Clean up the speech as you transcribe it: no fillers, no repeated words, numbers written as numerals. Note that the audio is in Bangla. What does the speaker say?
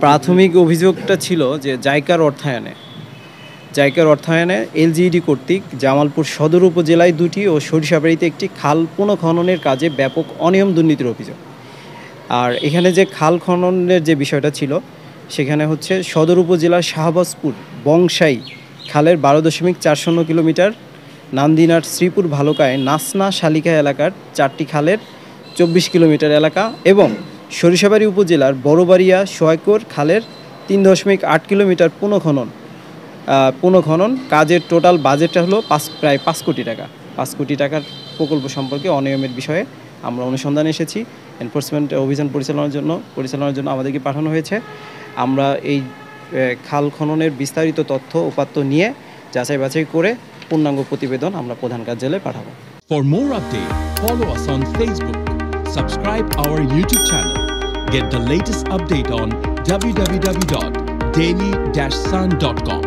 প্রাথমিক অভিযোগটা ছিল যে জাইকার অর্থায়নে এলজিইডি কর্তৃক জামালপুর সদর উপজেলায় 2টি ও সরিষাবাড়িতে একটি খাল পুনঃখননের কাজে ব্যাপক অনিয়ম দুর্নীতির অভিযোগ। আর এখানে যে খাল খননের যে বিষয়টা ছিল সেখানে হচ্ছে সদর উপজেলার শাহবাজপুর বংশাই খালের 12.40 কিলোমিটার, নান্দিনার শ্রীপুর ভালুকায় নাসনা শালিকা এলাকার 4টি খালের 24 কিলোমিটার এলাকা এবং সরিষাবাড়ি উপজেলার বড়বাড়িয়া সোয়াইকোর খালের 3.8 কিলোমিটার পুনঃখনন কাজের টোটাল বাজেটটা হলো প্রায় 5 কোটি টাকা। 5 কোটি টাকার প্রকল্প সম্পর্কে অনিয়মের বিষয়ে আমরা অনুসন্ধানে এসেছি। এনফোর্সমেন্ট অভিযান পরিচালনার জন্য আমাদেরকে পাঠানো হয়েছে। আমরা এই খাল খননের বিস্তারিত তথ্য উপাত্ত নিয়ে যাচাই বাছাই করে পূর্ণাঙ্গ প্রতিবেদন আমরা প্রধান কার্যালয়ে পাঠাবো। For more updates, follow us on Facebook, subscribe our YouTube channel, get the latest update on www.daily-sun.com.